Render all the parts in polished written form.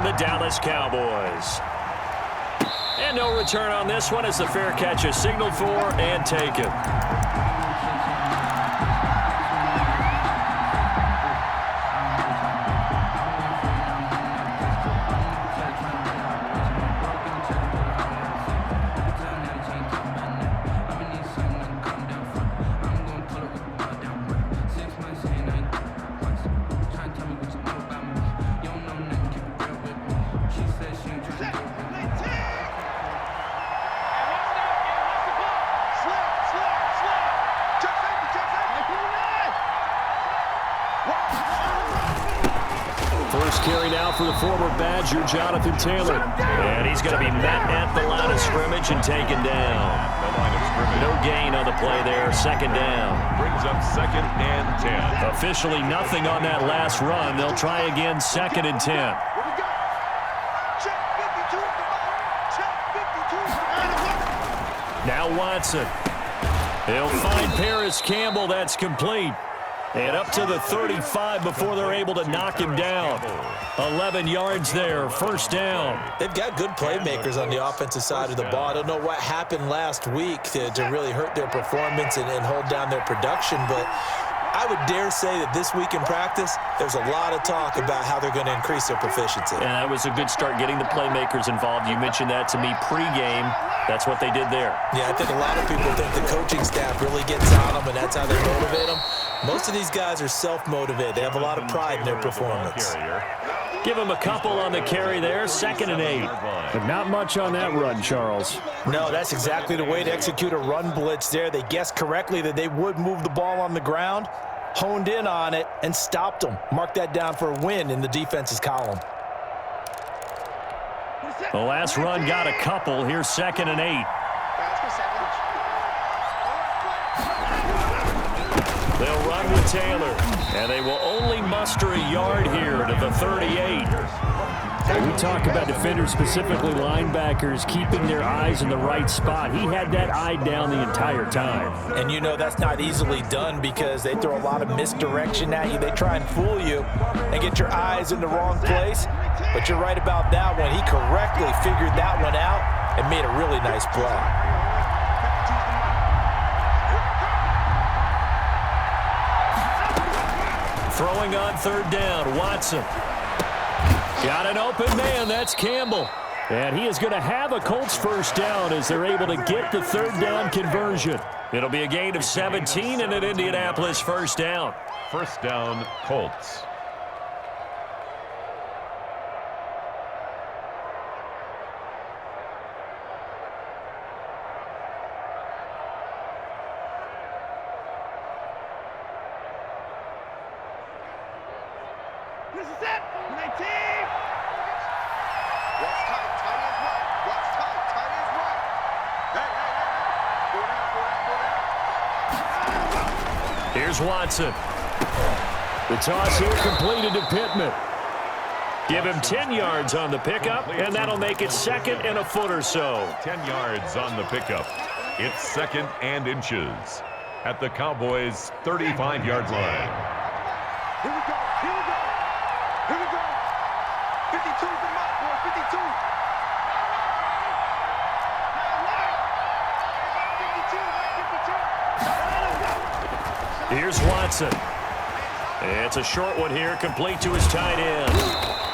the Dallas Cowboys. And no return on this one as the fair catch is signaled for and taken. First carry now for the former Badger, Jonathan Taylor. And he's going to be met at the line of scrimmage and taken down. No gain on the play there, second down. Brings up 2nd and 10. Officially nothing on that last run. They'll try again, 2nd and 10. Now Watson. He'll find Paris Campbell. That's complete. And up to the 35 before they're able to knock him down. 11 yards there, first down. They've got good playmakers on the offensive side of the ball. I don't know what happened last week to really hurt their performance and hold down their production, but I would dare say that this week in practice, there's a lot of talk about how they're going to increase their proficiency. And that was a good start getting the playmakers involved. You mentioned that to me pregame. That's what they did there. Yeah, I think a lot of people think the coaching staff really gets on them, and that's how they motivate them. Most of these guys are self-motivated. They have a lot of pride in their performance. Give them a couple on the carry there, 2nd and 8. But not much on that run, Charles. No, that's exactly the way to execute a run blitz there. They guessed correctly that they would move the ball on the ground, honed in on it, and stopped them. Mark that down for a win in the defense's column. The last run got a couple. Here's 2nd and 8. They'll run with Taylor, and they will only muster a yard here to the 38. We talk about defenders, specifically linebackers, keeping their eyes in the right spot. He had that eye down the entire time. And you know that's not easily done because they throw a lot of misdirection at you. They try and fool you and get your eyes in the wrong place. But you're right about that one. He correctly figured that one out and made a really nice play. Throwing on 3rd down, Watson. Got an open man, that's Campbell. And he is going to have a Colts first down as they're able to get the 3rd down conversion. It'll be a gain of 17 and an Indianapolis first down. First down, Colts. This is it. 19. What's tight? Tight is right. What's tight? Tight is right. Hey. Here's Watson. The toss here completed to Pittman. Give him 10 yards on the pickup, and that'll make it 2nd and a foot or so. 10 yards on the pickup. It's 2nd and inches at the Cowboys' 35-yard line. Here we go. Here we go. Here we go. 52 the mark, boy. 52. Here's Watson. It's a short one here, complete to his tight end.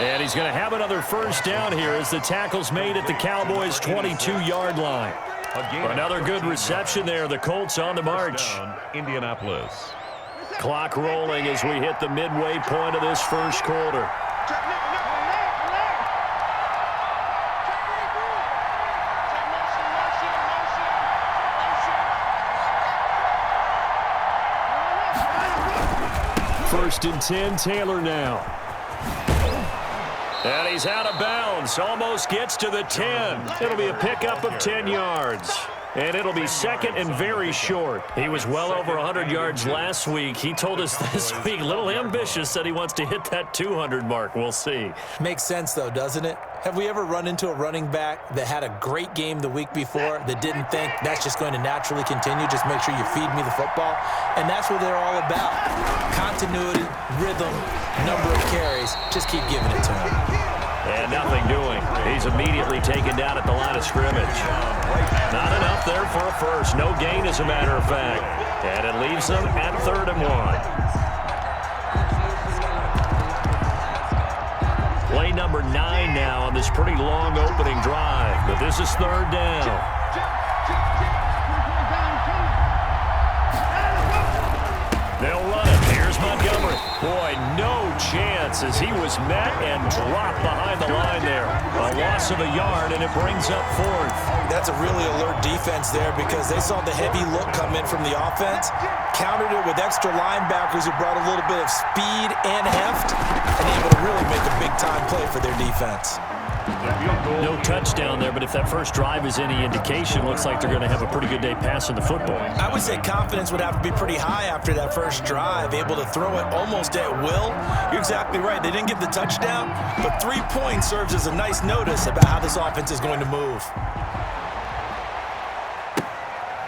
And he's going to have another first down here as the tackle's made at the Cowboys' 22-yard line. Another good reception there. The Colts on the march. Indianapolis. Clock rolling as we hit the midway point of this first quarter. First and 10, Taylor now. And he's out of bounds. Almost gets to the 10. It'll be a pickup of 10 yards. And it'll be 2nd and very short. He was well over 100 yards last week. He told us this week, a little ambitious, said he wants to hit that 200 mark. We'll see. Makes sense, though, doesn't it? Have we ever run into a running back that had a great game the week before that didn't think that's just going to naturally continue, just make sure you feed me the football? And that's what they're all about. Continuity, rhythm, number of carries. Just keep giving it to him. And nothing doing. He's immediately taken down at the line of scrimmage. Not enough there for a first. No gain, as a matter of fact. And it leaves them at 3rd and 1. Play number 9 now on this pretty long opening drive. But this is 3rd down. They'll run it. Here's Montgomery. Boy, no chance as he was met and dropped behind the line there. A loss of a yard, and it brings up 4th. That's a really alert defense there because they saw the heavy look come in from the offense, countered it with extra linebackers who brought a little bit of speed and heft, and able to really make a big-time play for their defense. No touchdown there, but if that first drive is any indication, looks like they're going to have a pretty good day passing the football. I would say confidence would have to be pretty high after that first drive, able to throw it almost at will. You're exactly right. They didn't get the touchdown, but 3 points serves as a nice notice about how this offense is going to move.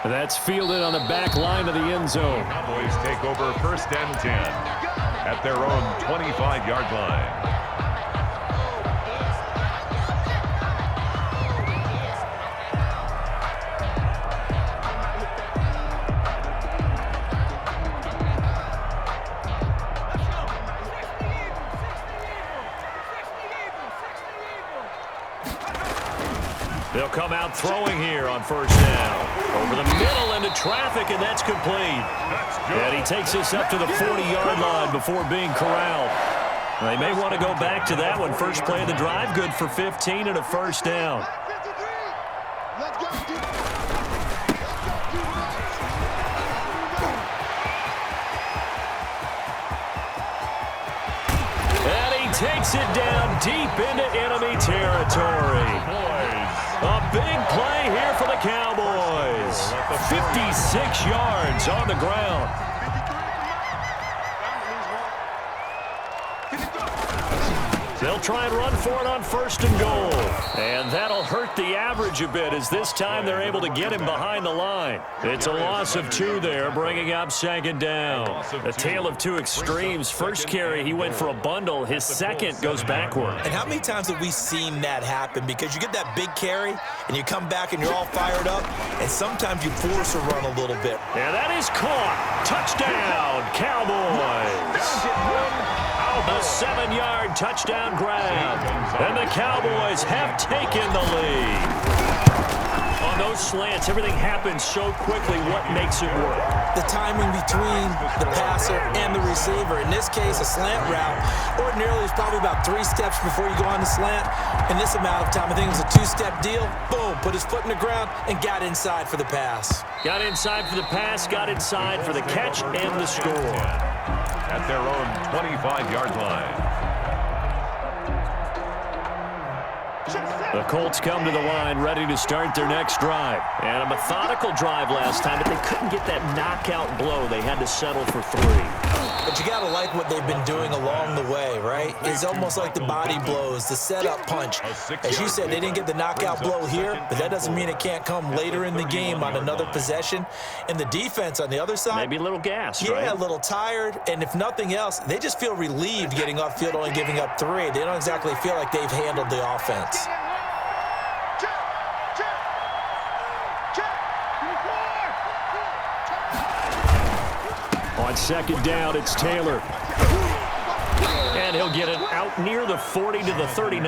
That's fielded on the back line of the end zone. Cowboys take over 1st and 10 at their own 25-yard line. They'll come out throwing here on 1st down. Over the middle into traffic, and that's complete. And he takes this up to the 40-yard line before being corralled. They may want to go back to that one. First play of the drive, good for 15 and a 1st down. And he takes it down deep into enemy territory. A big play here for the Cowboys. 56 yards on the ground. They'll try and run for it on 1st and goal. And that'll hurt the average a bit as this time they're able to get him behind the line. It's a loss of 2 there, bringing up 2nd down. A tale of 2 extremes. First carry, he went for a bundle. His second goes backward. And how many times have we seen that happen? Because you get that big carry, and you come back and you're all fired up, and sometimes you force a run a little bit. And that is caught. Touchdown, Cowboys. A 7-yard touchdown grab. And the Cowboys have taken the lead. On those slants, everything happens so quickly. What makes it work? The timing between the passer and the receiver. In this case, a slant route. Ordinarily, it's probably about 3 steps before you go on the slant. In this amount of time, I think it was a 2-step deal. Boom, put his foot in the ground and got inside for the pass. Got inside for the pass, got inside for the catch and the score. At their own 25-yard line. The Colts come to the line ready to start their next drive. And a methodical drive last time, but they couldn't get that knockout blow. They had to settle for 3. But you got to like what they've been doing along the way, right? It's almost like the body blows, the setup punch. As you said, they didn't get the knockout blow here, but that doesn't mean it can't come later in the game on another possession. And the defense on the other side, maybe a little gassed, right? Yeah, a little tired. And if nothing else, they just feel relieved getting off field, only giving up 3. They don't exactly feel like they've handled the offense. On 2nd down, it's Taylor. And he'll get it out near the 40 to the 39.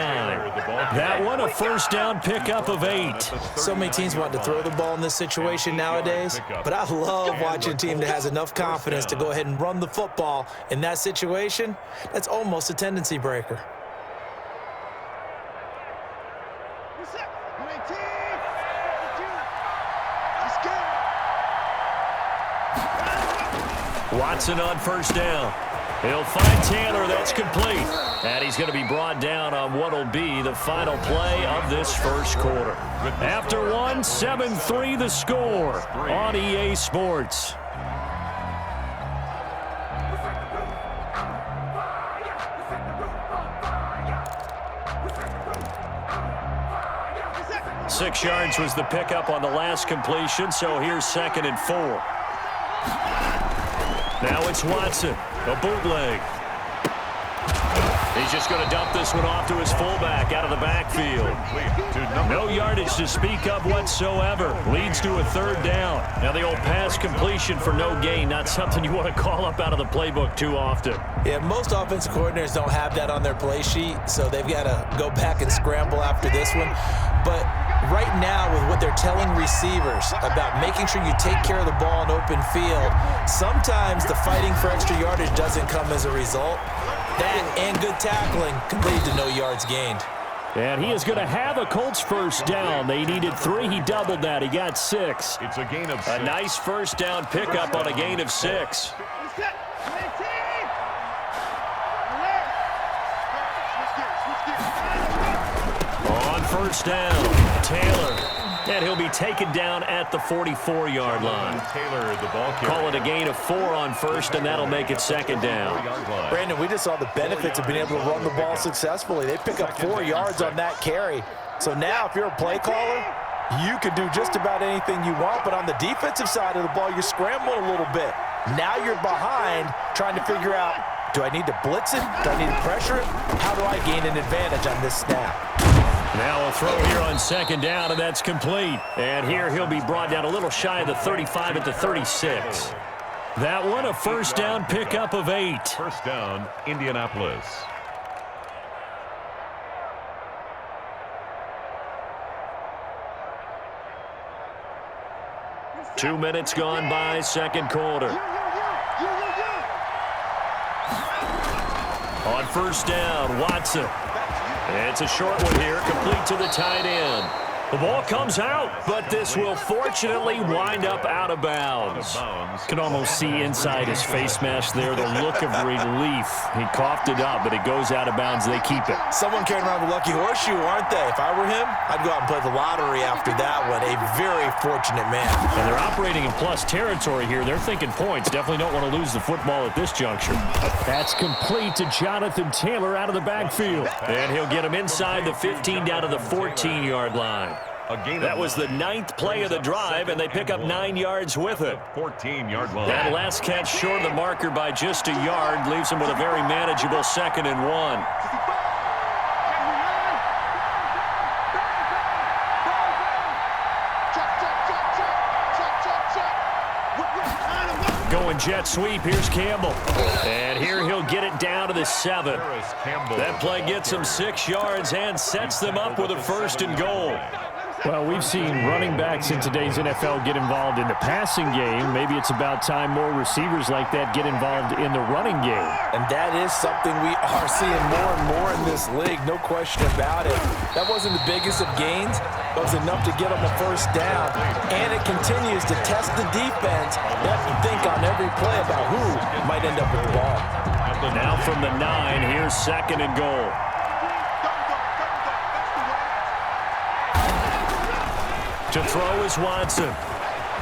That one, a 1st down pickup of 8. So many teams want to throw the ball in this situation nowadays, but I love watching a team that has enough confidence to go ahead and run the football. In that situation, that's almost a tendency breaker. Watson on 1st down. He'll find Taylor. That's complete. And he's going to be brought down on what will be the final play of this 1st quarter. After 1, 7-3 the score on EA Sports. Six yards was the pickup on the last completion, so here's 2nd and 4. Now it's Watson, a bootleg. He's just going to dump this one off to his fullback out of the backfield. No yardage to speak of whatsoever. Leads to a third down. Now the old pass completion for no gain, not something you want to call up out of the playbook too often. Yeah, most offensive coordinators don't have that on their play sheet, so they've got to go back and scramble after this one. But right now, with what they're telling receivers about making sure you take care of the ball in open field, sometimes the fighting for extra yardage doesn't come as a result. That and good tackling can lead to no yards gained. And he is going to have a Colts first down. They needed 3. He doubled that. He got 6. It's a gain of 6. A nice first down pickup on a gain of 6. On first down, Taylor. And he'll be taken down at the 44-yard line. Taylor, the ball carrier. Call it a gain of 4 on first, and that'll make it second down. Brandon, we just saw the benefits of being able to run the ball successfully. They pick up 4 yards on that carry. So now if you're a play caller, you can do just about anything you want, but on the defensive side of the ball, you're scrambling a little bit. Now you're behind trying to figure out, do I need to blitz it? Do I need to pressure it? How do I gain an advantage on this snap? Now a throw here on second down, and that's complete. And here he'll be brought down a little shy of the 35 at the 36. That one a first down pickup of 8. First down, Indianapolis. Two minutes gone by, second quarter. On first down, Watson. It's a short one here, complete to the tight end. The ball comes out, but this will fortunately wind up out of bounds. Can almost see inside his face mask there the look of relief. He coughed it up, but it goes out of bounds. They keep it. Someone carrying around the lucky horseshoe, aren't they? If I were him, I'd go out and play the lottery after that one. A very fortunate man. And they're operating in plus territory here. They're thinking points. Definitely don't want to lose the football at this juncture. That's complete to Jonathan Taylor out of the backfield. And he'll get him inside the 15 down to the 14-yard line. That was the 9th play of the drive, and they pick up 9 yards with it. 14-yard line. That last catch short of the marker by just a yard leaves him with a very manageable 2nd and 1. Going jet sweep, here's Campbell. And here he'll get it down to the 7. That play gets him 6 yards and sets them up with a 1st and goal. Well, we've seen running backs in today's NFL get involved in the passing game. Maybe it's about time more receivers like that get involved in the running game. And that is something we are seeing more and more in this league, no question about it. That wasn't the biggest of gains, but it was enough to get them a first down. And it continues to test the defense. They have to think on every play about who might end up with the ball. Now from the 9, here's 2nd and goal. To throw is Watson.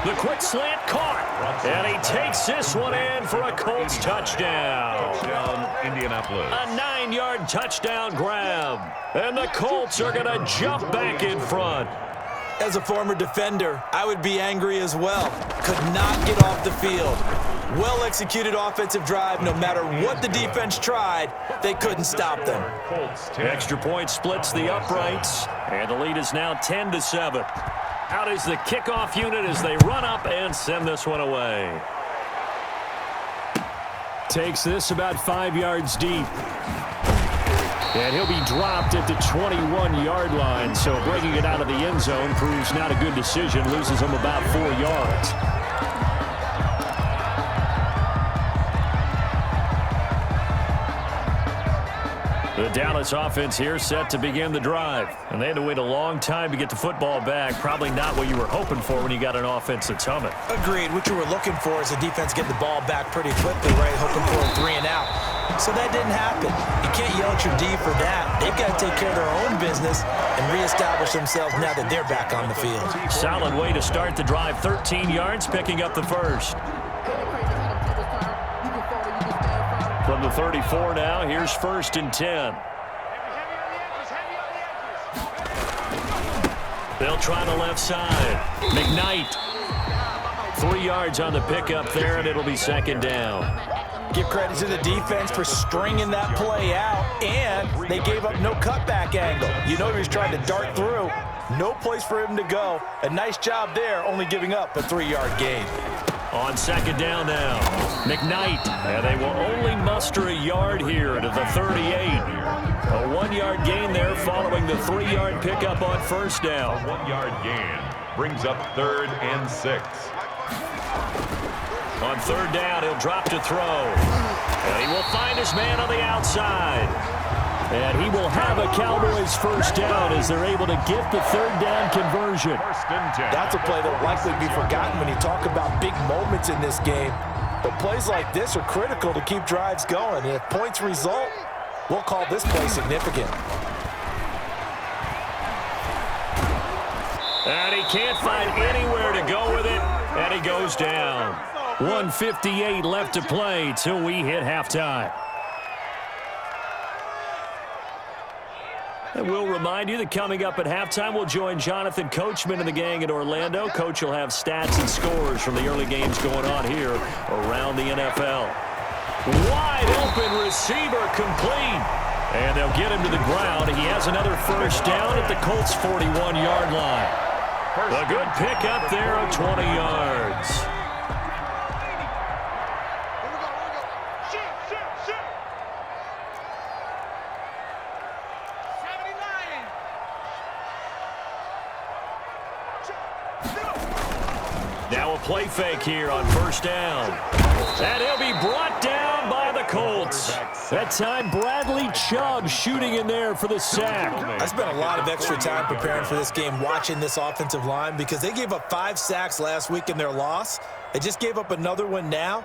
The quick slant caught. And he takes this one in for a Colts touchdown. Touchdown, Indianapolis. A 9-yard touchdown grab. And the Colts are going to jump back in front. As a former defender, I would be angry as well. Could not get off the field. Well-executed offensive drive. No matter what the defense tried, they couldn't stop them. Extra point splits the uprights. And the lead is now 10-7. Out is the kickoff unit as they run up and send this one away. Takes this about 5 yards deep. And he'll be dropped at the 21-yard line. So breaking it out of the end zone proves not a good decision. Loses him about 4 yards. The Dallas offense here set to begin the drive. And they had to wait a long time to get the football back. Probably not what you were hoping for when you got an offense that's humming. Agreed. What you were looking for is the defense getting the ball back pretty quickly, right? Hoping for a 3 and out. So that didn't happen. You can't yell at your D for that. They've got to take care of their own business and reestablish themselves now that they're back on the field. Solid way to start the drive. 13 yards, picking up the first. From the 34 now, here's 1st and 10. They'll try the left side. McKnight. 3 yards on the pickup there, and it'll be 2nd down. Give credit to the defense for stringing that play out, and they gave up no cutback angle. You know he was trying to dart through. No place for him to go. A nice job there, only giving up a 3-yard gain. On second down now, McKnight, and they will only muster a yard here to the 38. A 1-yard gain there following the 3-yard pickup on first down. A 1-yard gain brings up 3rd and 6. On third down, he'll drop to throw. And he will find his man on the outside. And he will have a Cowboys first down as they're able to get the third down conversion. First and 10. That's a play that will likely be forgotten when you talk about big moments in this game. But plays like this are critical to keep drives going. And if points result, we'll call this play significant. And he can't find anywhere to go with it. And he goes down. 1:58 left to play till we hit halftime. And we'll remind you that coming up at halftime, we'll join Jonathan Coachman and the gang in Orlando. Coach will have stats and scores from the early games going on here around the NFL. Wide open receiver complete. And they'll get him to the ground. He has another first down at the Colts' 41-yard line. A good pickup there of 20 yards. Now a play fake here on first down. And he'll be brought down by the Colts. That time, Bradley Chubb shooting in there for the sack. I spent a lot of extra time preparing for this game, watching this offensive line, because they gave up 5 sacks last week in their loss. They just gave up another one now.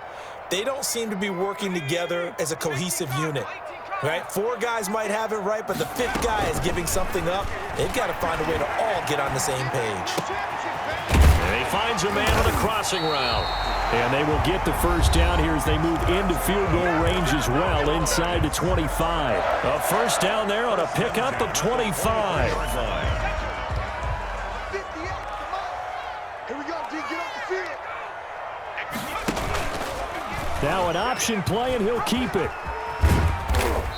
They don't seem to be working together as a cohesive unit. Right? 4 guys might have it right, but the 5th guy is giving something up. They've got to find a way to all get on the same page. And he finds a man on the crossing route. And they will get the first down here as they move into field goal range as well, inside the 25. A first down there on a pickup of 25. Here we go, D, get off the field. Now an option play, and he'll keep it.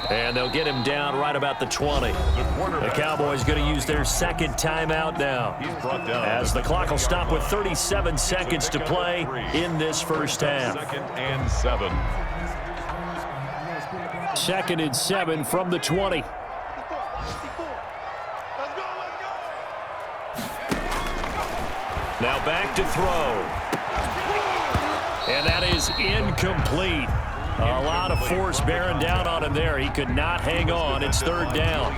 And they'll get him down right about the 20. The Cowboys going to use their second timeout now, as the clock will stop with 37 seconds to play in this first half. 2nd and 7. 2nd and 7 from the 20. Now back to throw. And that is incomplete. A lot of force bearing down on him there. He could not hang on. It's third down.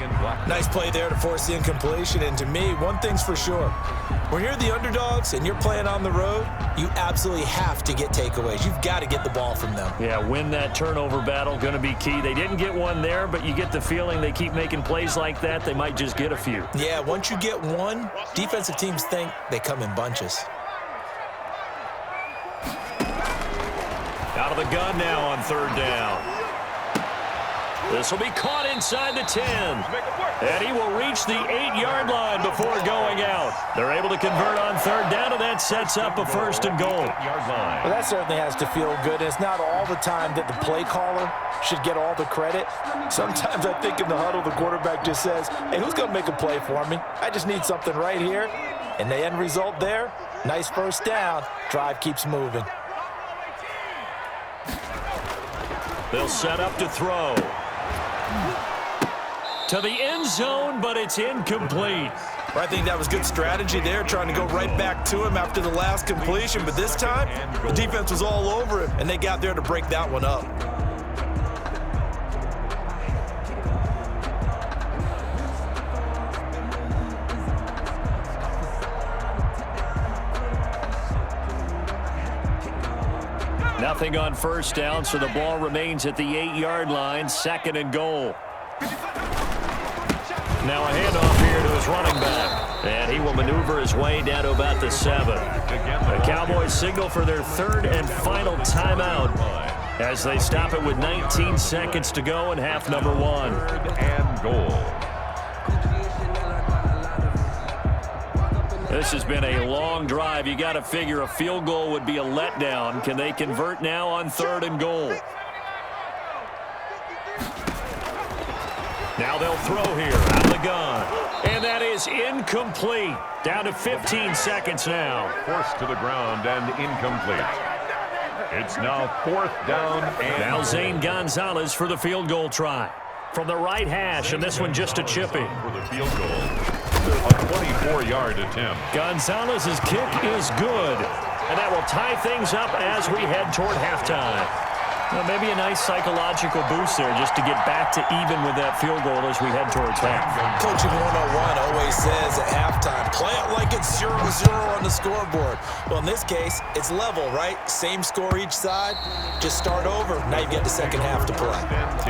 Nice play there to force the incompletion. And to me, one thing's for sure. When you're the underdogs and you're playing on the road, you absolutely have to get takeaways. You've got to get the ball from them. Yeah, win that turnover battle, going to be key. They didn't get one there, but you get the feeling they keep making plays like that, they might just get a few. Yeah, once you get one, defensive teams think they come in bunches. Out of the gun now on third down. This will be caught inside the 10. And he will reach the 8-yard line before going out. They're able to convert on third down, and that sets up a first and goal. Well, that certainly has to feel good. And it's not all the time that the play caller should get all the credit. Sometimes I think in the huddle, the quarterback just says, hey, who's going to make a play for me? I just need something right here. And the end result there, nice first down. Drive keeps moving. They'll set up to throw. To the end zone, but it's incomplete. I think that was good strategy there, trying to go right back to him after the last completion. But this time, the defense was all over him, and they got there to break that one up. Nothing on first down, so the ball remains at the 8-yard line, second and goal. Now a handoff here to his running back, and he will maneuver his way down to about the 7. The Cowboys signal for their third and final timeout as they stop it with 19 seconds to go in half number 1. 3rd and goal. This has been a long drive. You got to figure a field goal would be a letdown. Can they convert now on third and goal? Now they'll throw here out of the gun. And that is incomplete. Down to 15 seconds now. Forced to the ground and incomplete. It's now 4th down and... Now Zane Gonzalez for the field goal try. From the right hash, and this one just a chippy. For the field goal. A 24-yard attempt. Gonzalez's kick is good. And that will tie things up as we head toward halftime. Well, maybe a nice psychological boost there just to get back to even with that field goal as we head towards half. Coaching 101 always says at halftime, play it like it's 0-0 on the scoreboard. Well, in this case, it's level, right? Same score each side. Just start over. Now you get the second half to play. 10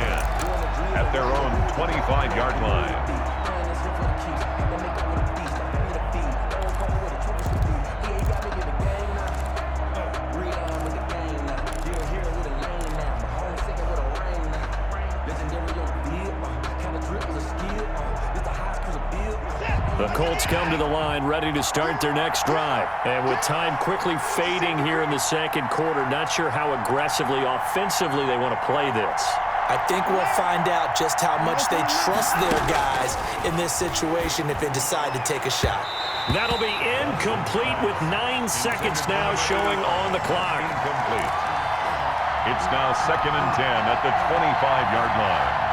at their own 25-yard line. The Colts come to the line ready to start their next drive. And with time quickly fading here in the second quarter, not sure how aggressively, offensively they want to play this. I think we'll find out just how much they trust their guys in this situation if they decide to take a shot. That'll be incomplete with 9 seconds now showing on the clock. Incomplete. It's now 2nd and 10 at the 25-yard line.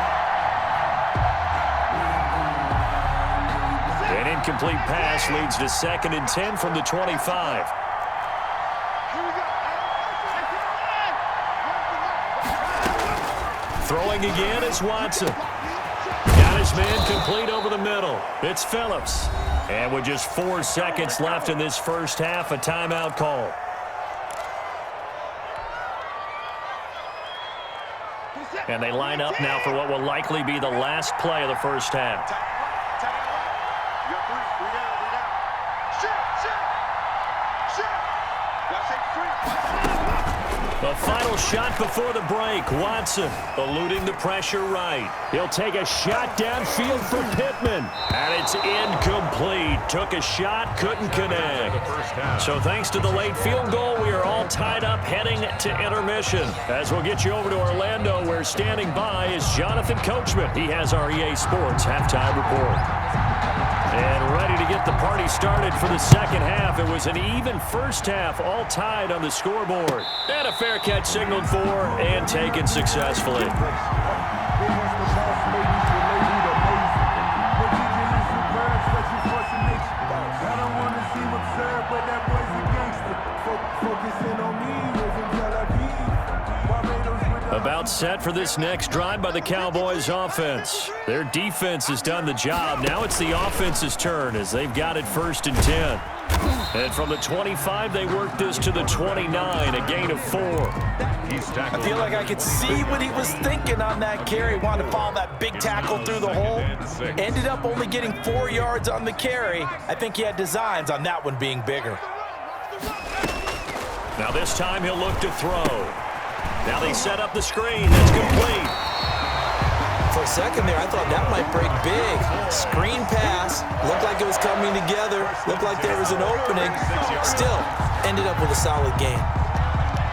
An incomplete pass leads to 2nd and 10 from the 25. Throwing again is Watson. Got his man complete over the middle. It's Phillips. And with just 4 seconds left in this first half, a timeout call. And they line up now for what will likely be the last play of the first half. The final shot before the break. Watson eluding the pressure right. He'll take a shot downfield for Pittman. And it's incomplete. Took a shot, couldn't connect. So thanks to the late field goal, we are all tied up heading to intermission. As we'll get you over to Orlando, where standing by is Jonathan Coachman. He has our EA Sports halftime report. And ready to get the party started for the second half. It was an even first half, all tied on the scoreboard. And a fair catch signaled for and taken successfully. About set for this next drive by the Cowboys offense. Their defense has done the job. Now it's the offense's turn as they've got it 1st and 10. And from the 25, they work this to the 29, a gain of 4. I feel like I could see what he was thinking on that carry. Wanted to follow that big tackle through the hole. Ended up only getting 4 yards on the carry. I think he had designs on that one being bigger. Now this time he'll look to throw. Now they set up the screen. That's complete. For a second there, I thought that might break big. Screen pass. Looked like it was coming together. Looked like there was an opening. Still, ended up with a solid gain.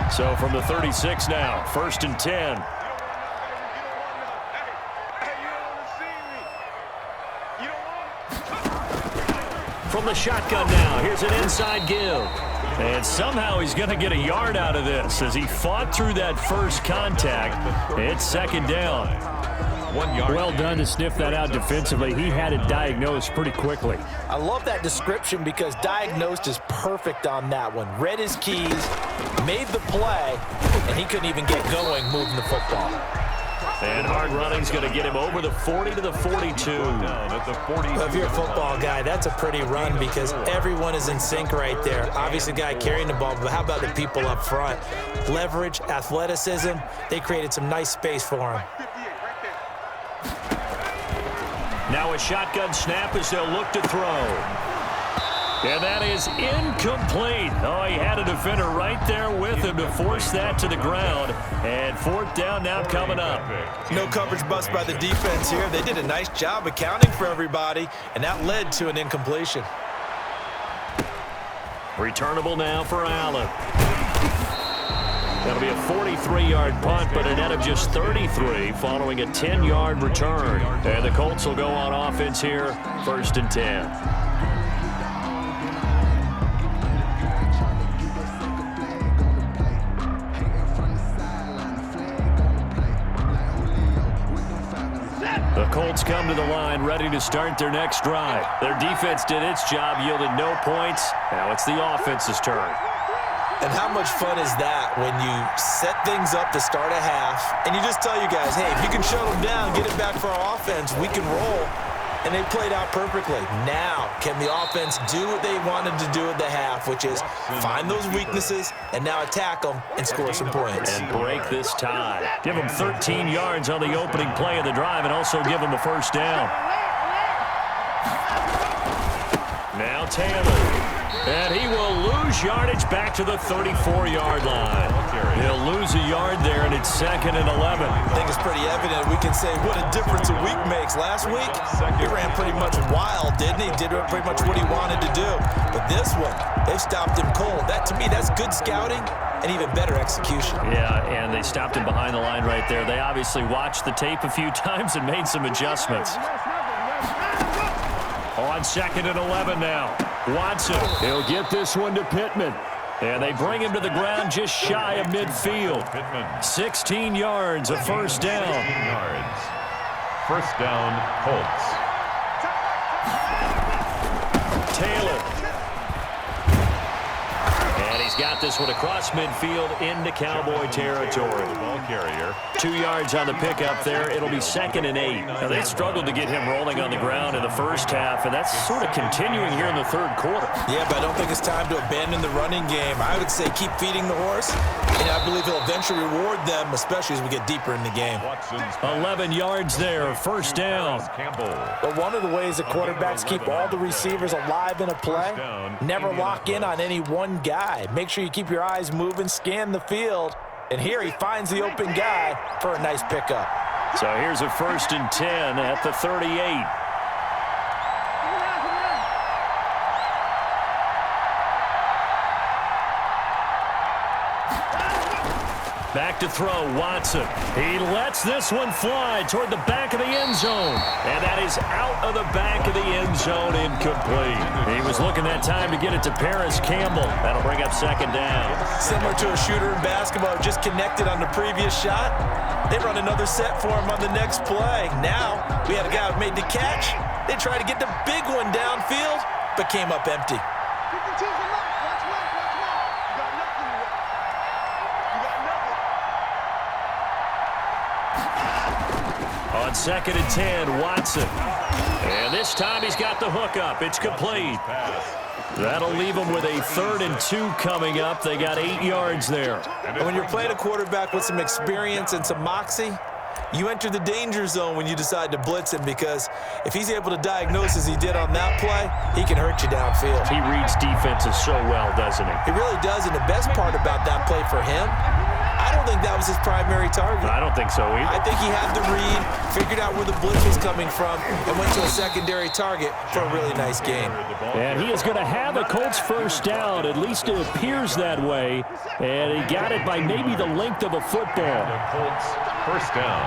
So from the 36 now, 1st and 10. From the shotgun now, here's an inside give. And somehow he's going to get a yard out of this as he fought through that first contact. It's 2nd down. 1 yard. Well done to sniff that out defensively. He had it diagnosed pretty quickly. I love that description because diagnosed is perfect on that one. Read his keys, made the play, and he couldn't even get going moving the football. And hard running's going to get him over the 40 to the 42. Down at the 42. Well, if you're a football guy, that's a pretty run because everyone is in sync right there. Obviously, the guy carrying the ball, but how about the people up front? Leverage, athleticism, they created some nice space for him. Now a shotgun snap as they'll look to throw. And that is incomplete. Oh, he had a defender right there with him to force that to the ground. And 4th down now coming up. No coverage bust by the defense here. They did a nice job accounting for everybody, and that led to an incompletion. Returnable now for Allen. That'll be a 43-yard punt, but a net of just 33 following a 10-yard return. And the Colts will go on offense here, 1st and 10. The Colts come to the line ready to start their next drive. Their defense did its job, yielded no points. Now it's the offense's turn. And how much fun is that when you set things up to start a half and you just tell you guys, hey, if you can shut them down, get it back for our offense, we can roll. And they played out perfectly. Now, can the offense do what they wanted to do at the half, which is find those weaknesses and now attack them and score some points. And break this tie. Give them 13 yards on the opening play of the drive and also give them a first down. Now Taylor. And he will lose yardage back to the 34-yard line. He'll lose a yard there, and it's 2nd and 11. I think it's pretty evident. We can say what a difference a week makes. Last week, he ran pretty much wild, didn't he? Did pretty much what he wanted to do. But this one, they stopped him cold. That, to me, that's good scouting and even better execution. Yeah, and they stopped him behind the line right there. They obviously watched the tape a few times and made some adjustments. On 2nd and 11 now. Watson, he'll get this one to Pittman. And they bring him to the ground just shy of midfield. 16 yards, a first down. 16 yards. First down, Colts. Taylor. And he's got this one across midfield into Cowboy territory. Ball carrier. 2 yards on the pickup there. It'll be 2nd and 8. Now, they struggled to get him rolling on the ground in the first half, and that's sort of continuing here in the third quarter. Yeah, but I don't think it's time to abandon the running game. I would say keep feeding the horse, and I believe he'll eventually reward them, especially as we get deeper in the game. 11 yards there, first down. But one of the ways that quarterbacks keep all the receivers alive in a play, never lock in on any one guy. Make sure you keep your eyes moving, scan the field. And here he finds the open guy for a nice pickup. So here's a 1st and 10 at the 38. Back to throw, Watson. He lets this one fly toward the back of the end zone. And that is out of the back of the end zone, incomplete. He was looking that time to get it to Paris Campbell. That'll bring up 2nd down. Similar to a shooter in basketball, just connected on the previous shot. They run another set for him on the next play. Now, we had a guy who made the catch. They tried to get the big one downfield, but came up empty. On 2nd and 10, Watson. And this time he's got the hook up. It's complete. That'll leave them with a 3rd and 2 coming up. They got 8 yards there. And when you're playing a quarterback with some experience and some moxie, you enter the danger zone when you decide to blitz him, because if he's able to diagnose as he did on that play, he can hurt you downfield. He reads defenses so well, doesn't he? He really does, and the best part about that play for him, I don't think that was his primary target. I don't think so either. I think he had the read, figured out where the blitz was coming from, and went to a secondary target for a really nice gain. And he is going to have a Colts first down. At least it appears that way. And he got it by maybe the length of a football. The Colts first down.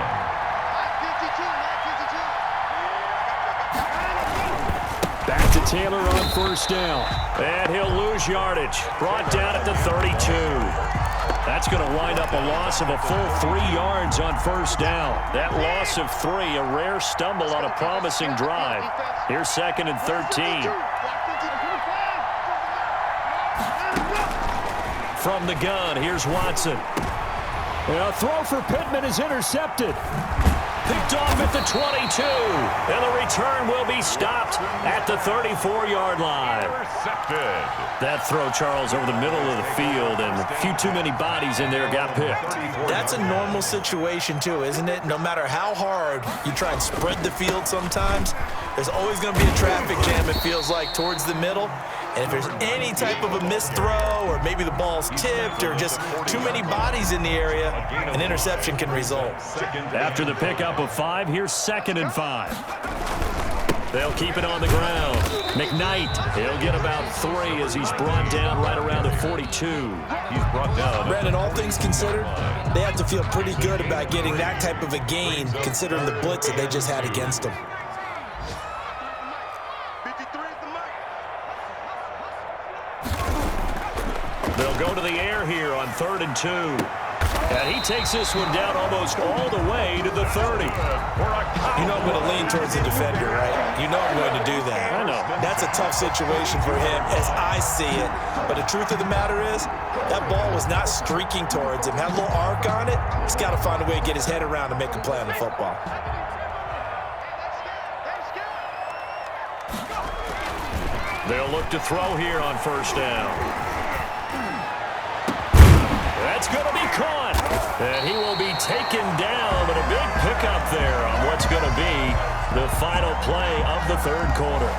Back to Taylor on first down. And he'll lose yardage. Brought down at the 32. That's going to wind up a loss of a full 3 yards on first down. That loss of 3, a rare stumble on a promising drive. Here's 2nd and 13. From the gun, here's Watson. And a throw for Pittman is intercepted. Picked off at the 22. And the return will be stopped at the 34-yard line. Intercepted. That throw, Charles, over the middle of the field, and a few too many bodies in there got picked. That's a normal situation, too, isn't it? No matter how hard you try and spread the field sometimes, there's always going to be a traffic jam, it feels like, towards the middle. And if there's any type of a missed throw, or maybe the ball's tipped, or just too many bodies in the area, an interception can result. After the pickup of 5, here's 2nd and 5. They'll keep it on the ground. McKnight, he'll get about 3 as he's brought down right around the 42. He's brought down. Brandon, all things considered, they have to feel pretty good about getting that type of a gain, considering the blitz that they just had against them. 53 is the mark. They'll go to the air here on 3rd and 2. And he takes this one down almost all the way to the 30. You know I'm going to lean towards the defender, right? You know I'm going to do that. I know. That's a tough situation for him as I see it. But the truth of the matter is, that ball was not streaking towards him. Had a little arc on it. He's got to find a way to get his head around and make a play on the football. They'll look to throw here on 1st down. That's going to be caught. And he will be taken down, but a big pickup there on what's going to be the final play of the 3rd quarter.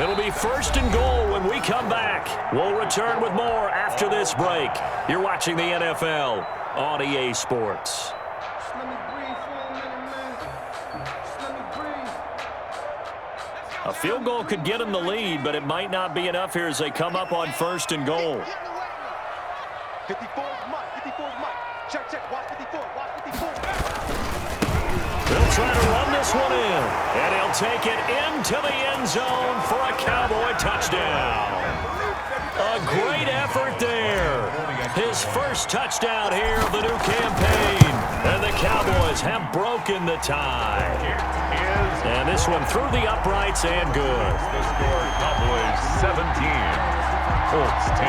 It'll be 1st and goal when we come back. We'll return with more after this break. You're watching the NFL on EA Sports. A field goal could get them the lead, but it might not be enough here as they come up on 1st and goal. 54 is Mike. 54 is Mike. Check, check. Watch 54. Watch 54. They'll try to run this one in, and he'll take it into the end zone for a Cowboy touchdown. A great effort there. His first touchdown here of the new campaign. And the Cowboys have broken the tie. And this one through the uprights and good. The score, Cowboys 17, Colts 10.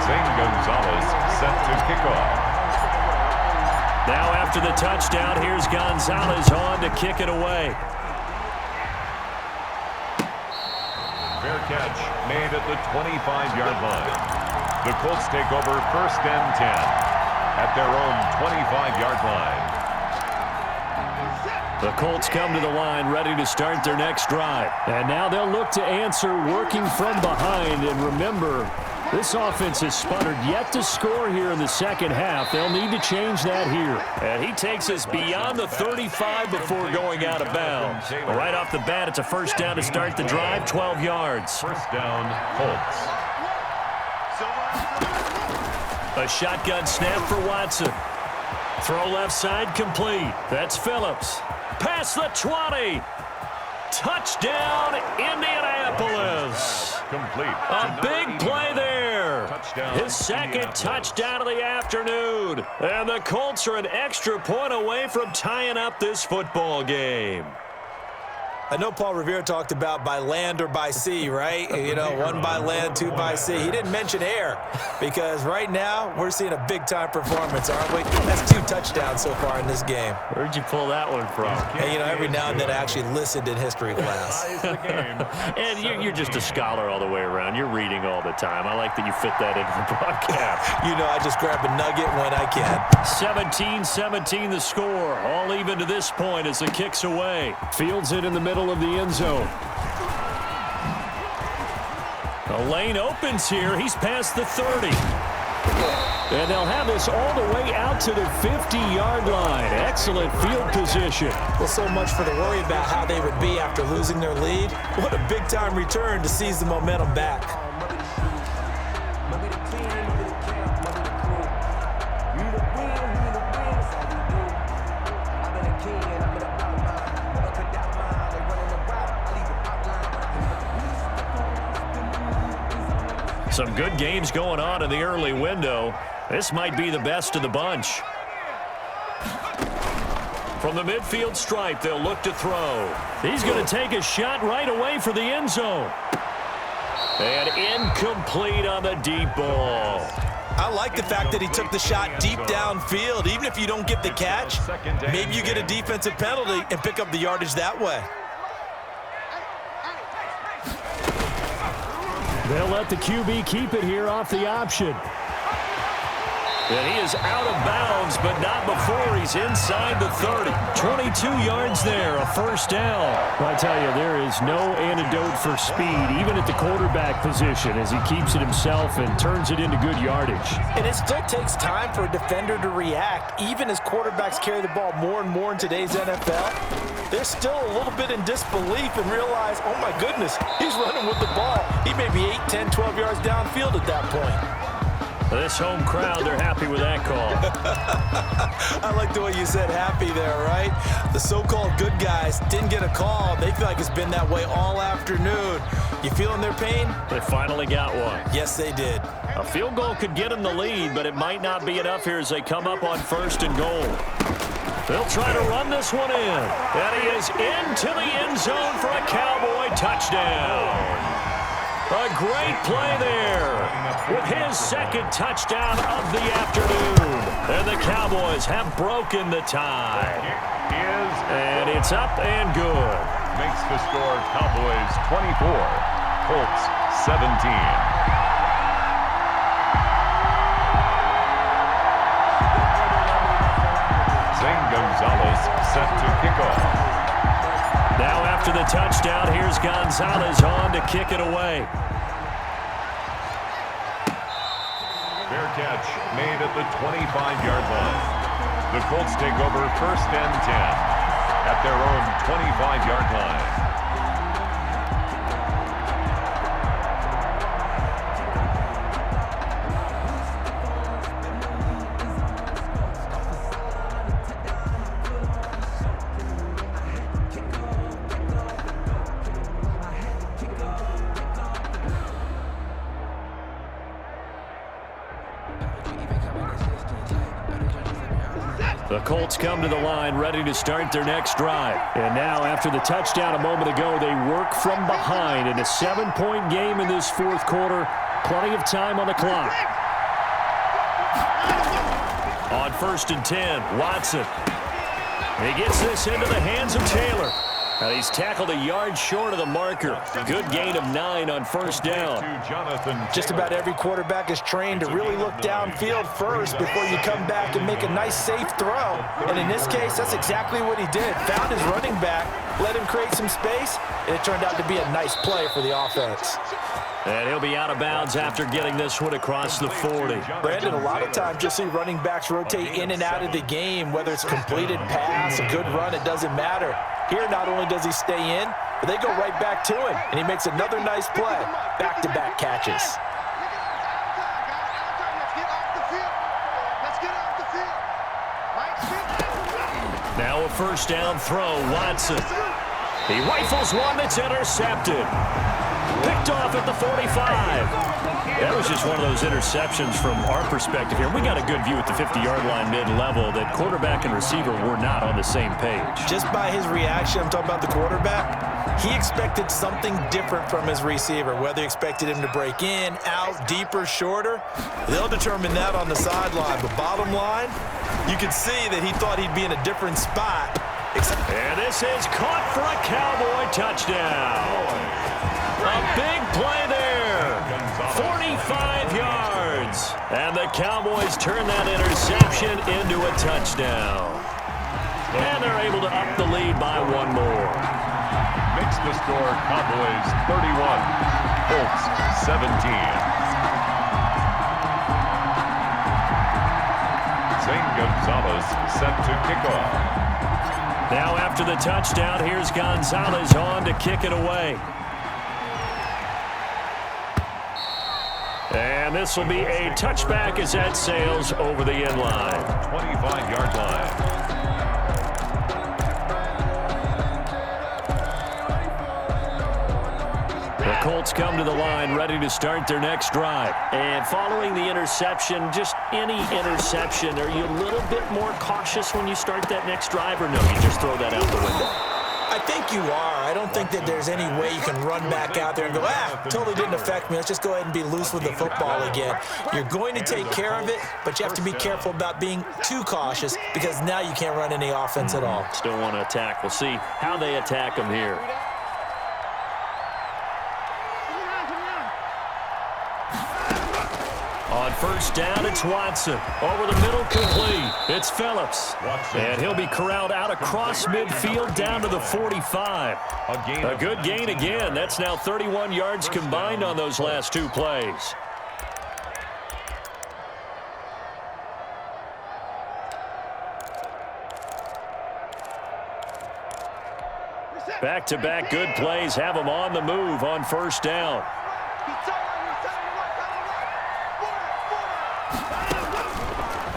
Zane Gonzalez set to kick off. Now after the touchdown, here's Gonzalez on to kick it away. Fair catch made at the 25-yard line. The Colts take over 1st and 10 at their own 25-yard line. The Colts come to the line ready to start their next drive. And now they'll look to answer working from behind. And remember, this offense has sputtered yet to score here in the 2nd half. They'll need to change that here. And he takes us beyond the 35 before going out of bounds. Right off the bat, it's a 1st down to start the drive, 12 yards. 1st down, Colts. A shotgun snap for Watson. Throw left side complete. That's Phillips. Past the 20. Touchdown, Indianapolis. Complete. A big play there. His 2nd touchdown of the afternoon. And the Colts are an extra point away from tying up this football game. I know Paul Revere talked about by land or by sea, right? You know, 1 by land, 2 by sea. He didn't mention air because right now we're seeing a big-time performance, aren't we? That's 2 touchdowns so far in this game. Where'd you pull that one from? Hey, you know, every now and then I actually listened in history class. And you're just a scholar all the way around. You're reading all the time. I like that you fit that into the broadcast. You know, I just grab a nugget when I can. 17-17 the score. All even to this point as it kicks away. Fields it in the middle of the end zone. The lane opens here. He's past the 30. And they'll have this all the way out to the 50-yard line. Excellent field position. Well, so much for the worry about how they would be after losing their lead. What a big-time return to seize the momentum back. Some good games going on in the early window. This might be the best of the bunch. From the midfield stripe, they'll look to throw. He's going to take a shot right away for the end zone. And incomplete on the deep ball. I like the fact that he took the shot deep downfield. Even if you don't get the catch, maybe you get a defensive penalty and pick up the yardage that way. They'll let the QB keep it here off the option. And he is out of bounds, but not before he's inside the 30. 22 yards there, a first down. I tell you, there is no antidote for speed, even at the quarterback position, as he keeps it himself and turns it into good yardage. And it still takes time for a defender to react. Even as quarterbacks carry the ball more and more in today's NFL, they're still a little bit in disbelief and realize, oh my goodness, he's running with the ball. He may be 8, 10, 12 yards downfield at that point. This home crowd, they're happy with that call. I like the way you said happy there, right? The so-called good guys didn't get a call. They feel like it's been that way all afternoon. You feeling their pain? They finally got one. Yes, they did. A field goal could get them the lead, but it might not be enough here as they come up on 1st and goal. They'll try to run this one in. And he is into the end zone for a Cowboy touchdown. A great play there with his second touchdown of the afternoon. And the Cowboys have broken the tie. And it's up and good. Makes the score Cowboys 24, Colts 17. Zane Gonzalez set to kick off. Now after the touchdown, here's Gonzalez on to kick it away. Fair catch made at the 25-yard line. The Colts take over 1st and 10 at their own 25-yard line. The Colts come to the line ready to start their next drive. And now after the touchdown a moment ago, they work from behind in a 7-point game in this 4th quarter. Plenty of time on the clock. On 1st and 10, Watson. He gets this into the hands of Taylor. And he's tackled a yard short of the marker. Good gain of 9 on 1st down. Just about every quarterback is trained to really look downfield first before you come back and make a nice, safe throw. And in this case, that's exactly what he did. Found his running back, let him create some space, and it turned out to be a nice play for the offense. And he'll be out of bounds after getting this one across the 40. Brandon, a lot of times you'll see running backs rotate in and out of the game, whether it's completed pass, a good run, it doesn't matter. Here, not only does he stay in, but they go right back to him, and he makes another nice play. Back-to-back catches. Now a 1st down throw, Watson. He rifles one that's intercepted. Picked off at the 45. That was just one of those interceptions from our perspective here. We got a good view at the 50-yard line mid-level that quarterback and receiver were not on the same page. Just by his reaction, I'm talking about the quarterback, he expected something different from his receiver, whether he expected him to break in, out, deeper, shorter. They'll determine that on the sideline. But bottom line, you can see that he thought he'd be in a different spot. And this is caught for a Cowboy touchdown. A big play there. 45 yards. And the Cowboys turn that interception into a touchdown. And they're able to up the lead by one more. Makes the score Cowboys 31, Colts 17. Zane Gonzalez set to kick off. Now after the touchdown, here's Gonzalez on to kick it away. And this will be a touchback as that sails over the end line. 25-yard line. The Colts come to the line ready to start their next drive. And following the interception, just any interception, are you a little bit more cautious when you start that next drive, or no, you just throw that out the window? I think you are. I don't think that there's any way you can run back out there and go, totally didn't affect me. Let's just go ahead and be loose with the football again. You're going to take care of it, but you have to be careful about being too cautious because now you can't run any offense at all. Still want to attack. We'll see how they attack them here. On first down, it's Watson. Over the middle, complete. It's Phillips. And he'll be corralled out across midfield down to the 45. A good gain again. That's now 31 yards combined on those last two plays. Back-to-back good plays have them on the move on first down.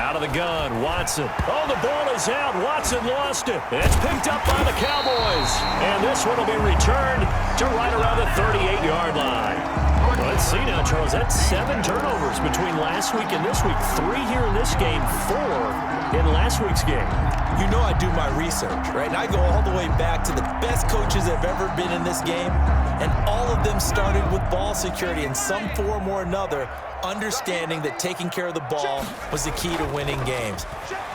Out of the gun, Watson. Oh, the ball is out. Watson lost it. It's picked up by the Cowboys. And this one will be returned to right around the 38-yard line. Well, let's see now, Charles. That's 7 turnovers between last week and this week. 3 here in this game, 4 in last week's game. You know I do my research, right? And I go all the way back to the best coaches that have ever been in this game, and all of them started with ball security in some form or another, understanding that taking care of the ball was the key to winning games.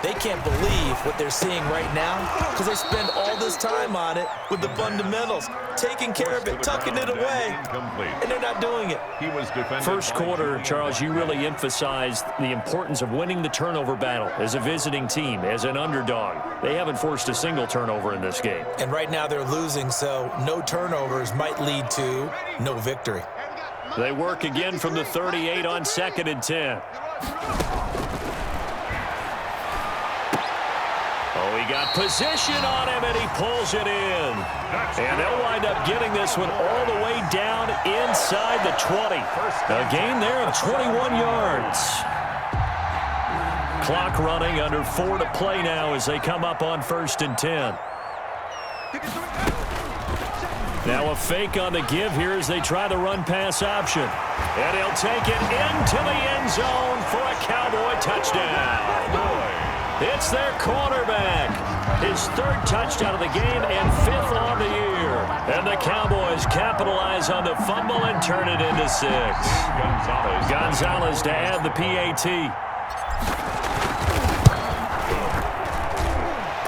They can't believe what they're seeing right now because they spend all this time on it with the fundamentals, taking care of it, tucking it away, and they're not doing it. First quarter, Charles, you really emphasized the importance of winning the turnover battle as a visiting team, as an underdog. They haven't forced a single turnover in this game. And right now they're losing, so no turnovers might lead to no victory. They work again from the 38 on 2nd and 10. Oh, he got position on him, and he pulls it in. And they'll wind up getting this one all the way down inside the 20. A gain there of 21 yards. Clock running, under 4 to play now as they come up on 1st and 10. Now a fake on the give here as they try the run-pass option. And he'll take it into the end zone for a Cowboy touchdown. It's their cornerback. His 3rd touchdown of the game and 5th on the year. And the Cowboys capitalize on the fumble and turn it into 6. Gonzalez to add the PAT.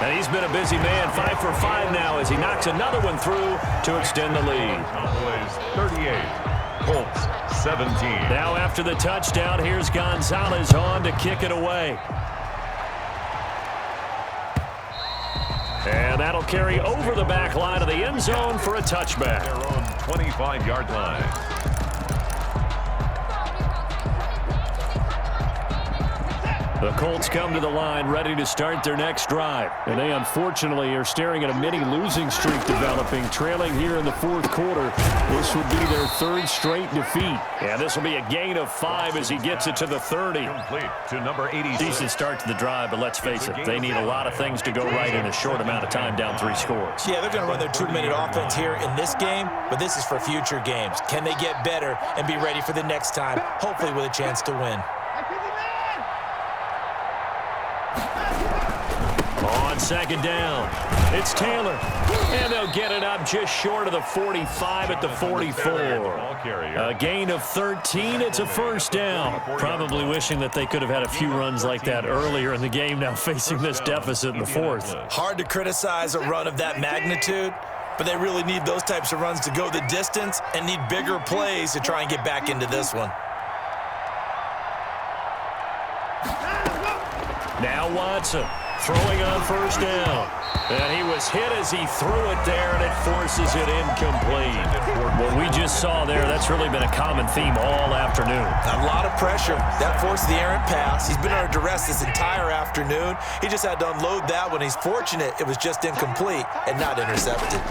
And he's been a busy man, 5 for 5 now as he knocks another one through to extend the lead. 38, Colts 17. Now after the touchdown, here's Gonzalez on to kick it away. And that'll carry over the back line of the end zone for a touchback. Their own 25-yard line. The Colts come to the line ready to start their next drive. And they unfortunately are staring at a mini losing streak developing, trailing here in the 4th quarter. This would be their 3rd straight defeat. And this will be a gain of 5 as he gets it to the 30. Complete to number 86. Decent start to the drive, but let's face it, they need a lot of things to go right in a short amount of time, down 3 scores. Yeah, they're going to run their 2-minute offense here in this game, but this is for future games. Can they get better and be ready for the next time, hopefully with a chance to win? On 2nd down, it's Taylor. And they'll get it up just short of the 45 at the 44. A gain of 13. It's a 1st down. Probably wishing that they could have had a few runs like that earlier in the game, now facing this deficit in the 4th. Hard to criticize a run of that magnitude, but they really need those types of runs to go the distance and need bigger plays to try and get back into this one. Now Watson throwing on 1st down. And he was hit as he threw it there, and it forces it incomplete. What we just saw there, that's really been a common theme all afternoon. A lot of pressure. That forced the errant pass. He's been under duress this entire afternoon. He just had to unload that one. He's fortunate it was just incomplete and not intercepted.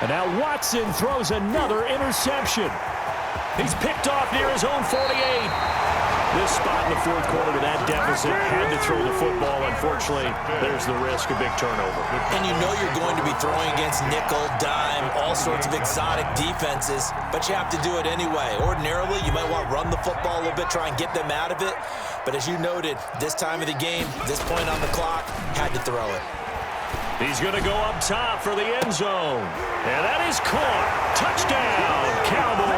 And now Watson throws another interception. He's picked off near his own 48. This spot in the 4th quarter with that deficit, had to throw the football. Unfortunately, there's the risk of big turnover. And you know you're going to be throwing against nickel, dime, all sorts of exotic defenses, but you have to do it anyway. Ordinarily, you might want to run the football a little bit, try and get them out of it. But as you noted, this time of the game, this point on the clock, had to throw it. He's going to go up top for the end zone. And that is caught. Touchdown, Cowboys.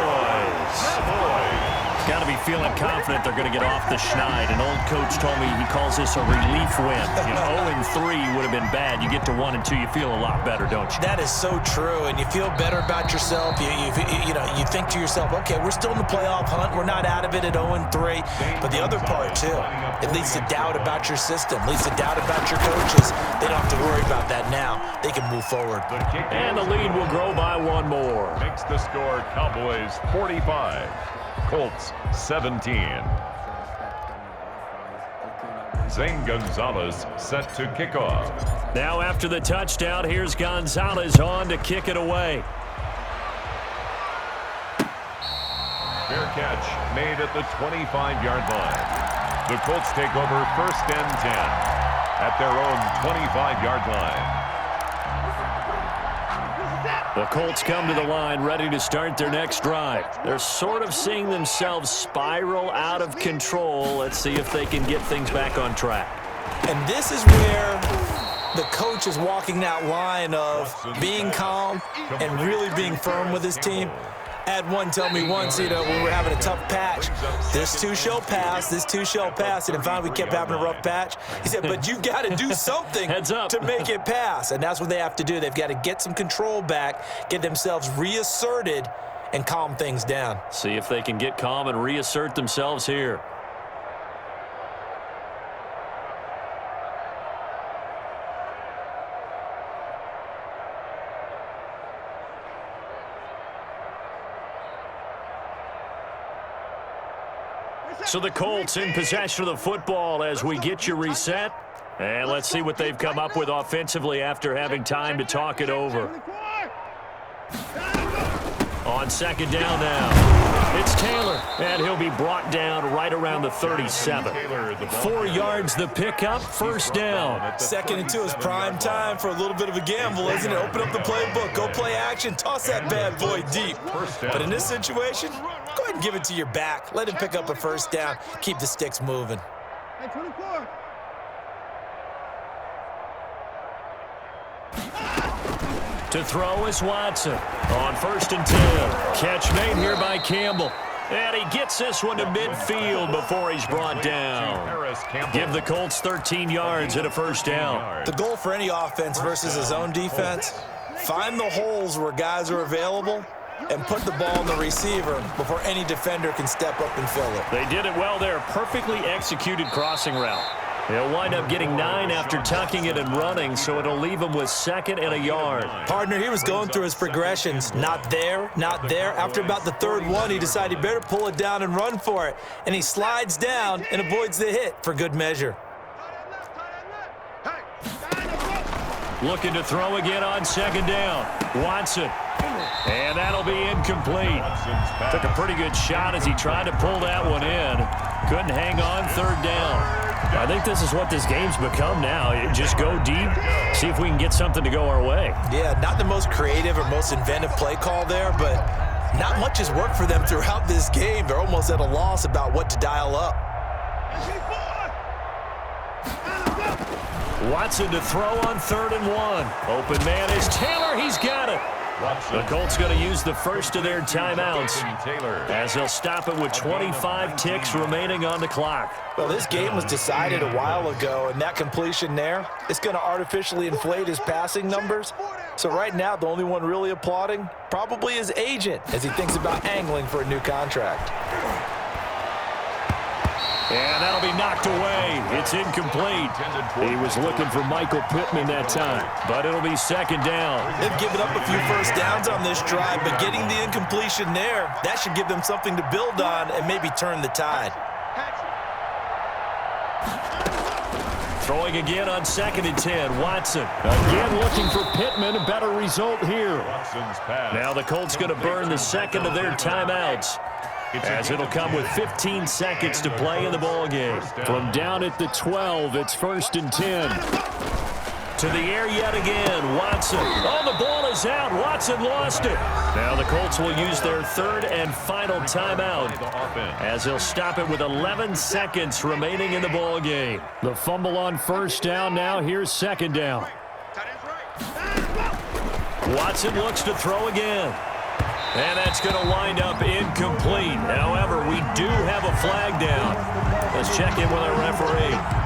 Got to be feeling confident they're going to get off the schneid. An old coach told me he calls this a relief win. 0-3 would have been bad. You get to 1-2, you feel a lot better, don't you? That is so true, and you feel better about yourself. You think to yourself, okay, we're still in the playoff hunt. We're not out of it at 0-3. But the other part, too, it leads to doubt about your system, leads to doubt about your coaches. They don't have to worry about that now. They can move forward. And the lead will grow by one more. Makes the score Cowboys 45, Colts 17. Zane Gonzalez set to kick off. Now after the touchdown, here's Gonzalez on to kick it away. Fair catch made at the 25-yard line. The Colts take over 1st and 10 at their own 25-yard line. The Colts come to the line ready to start their next drive. They're sort of seeing themselves spiral out of control. Let's see if they can get things back on track. And this is where the coach is walking that line of being calm and really being firm with his team. I had one tell me once, when we were having a tough patch, this too shall pass, this too shall pass. And finally we kept having a rough patch. He said, but you got to do something to make it pass. And that's what they have to do. They've got to get some control back, get themselves reasserted, and calm things down. See if they can get calm and reassert themselves here. So the Colts in possession of the football as we get you reset. And let's see what they've come up with offensively after having time to talk it over. On 2nd down now, it's Taylor, and he'll be brought down right around the 37. 4 yards the pickup, 1st down. 2nd and 2 is prime time for a little bit of a gamble, isn't it? Open up the playbook, go play action, toss that bad boy deep. But in this situation, go ahead and give it to your back. Let him pick up a 1st down, keep the sticks moving. Hey, 24. To throw is Watson on 1st and 10. Catch made here by Campbell. And he gets this one to midfield before he's brought down. Give the Colts 13 yards and a 1st down. The goal for any offense versus his own defense, find the holes where guys are available and put the ball in the receiver before any defender can step up and fill it. They did it well there. Perfectly executed crossing route. They'll wind up getting 9 after tucking it and running, so it'll leave him with 2nd and a yard. Partner, he was going through his progressions. Not there, not there. After about the 3rd one, he decided he better pull it down and run for it. And he slides down and avoids the hit for good measure. Looking to throw again on 2nd down. Watson. And that'll be incomplete. Took a pretty good shot as he tried to pull that one in. Couldn't hang on 3rd down. I think this is what this game's become now. Just go deep, see if we can get something to go our way. Yeah, not the most creative or most inventive play call there, but not much has worked for them throughout this game. They're almost at a loss about what to dial up. Watson to throw on 3rd and 1. Open man is Taylor. He's got it. The Colts going to use the first of their timeouts as they'll stop it with 25 ticks remaining on the clock. Well, this game was decided a while ago, and that completion there is going to artificially inflate his passing numbers. So right now, the only one really applauding probably his agent as he thinks about angling for a new contract. And that'll be knocked away. It's incomplete. He was looking for Michael Pittman that time, but it'll be 2nd down. They've given up a few 1st downs on this drive, but getting the incompletion there, that should give them something to build on and maybe turn the tide. Throwing again on 2nd and 10. Watson again looking for Pittman. A better result here. Now the Colts going to burn the 2nd of their timeouts, as it'll come with 15 seconds to play in the ball game. From down at the 12, it's 1st and 10. To the air yet again, Watson. Oh, the ball is out. Watson lost it. Now the Colts will use their 3rd and final timeout, as they'll stop it with 11 seconds remaining in the ball game. The fumble on 1st down. Now here's 2nd down. Watson looks to throw again. And that's going to wind up incomplete. However, we do have a flag down. Let's check in with our referee.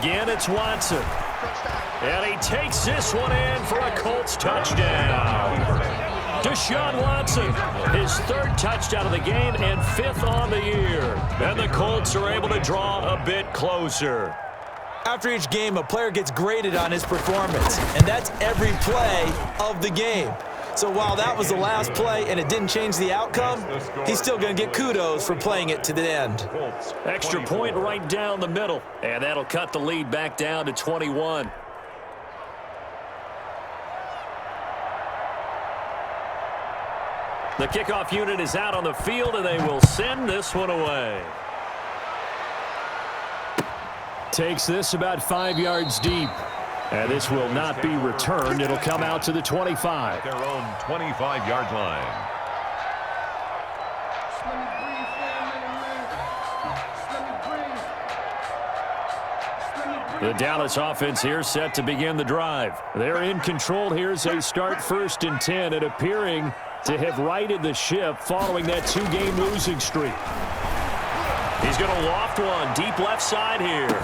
Again, it's Watson. And he takes this one in for a Colts touchdown. Deshaun Watson, his third touchdown of the game and fifth on the year. And the Colts are able to draw a bit closer. After each game, a player gets graded on his performance, and that's every play of the game. So while that was the last play and it didn't change the outcome, he's still going to get kudos for playing it to the end. Extra point right down the middle, and that'll cut the lead back down to 21. The kickoff unit is out on the field, and they will send this one away. Takes this about 5 yards deep. And this will not be returned. It'll come out to the 25. Their own 25-yard line. The Dallas offense here set to begin the drive. They're in control here as they start 1st and 10 and appearing to have righted the ship following that 2-game losing streak. He's going to loft one deep left side here.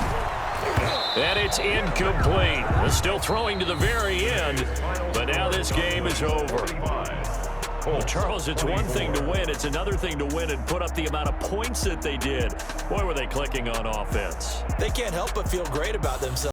And it's incomplete. Still throwing to the very end, but now this game is over. Well, Charles, it's one thing to win. It's another thing to win and put up the amount of points that they did. Boy, were they clicking on offense. They can't help but feel great about themselves.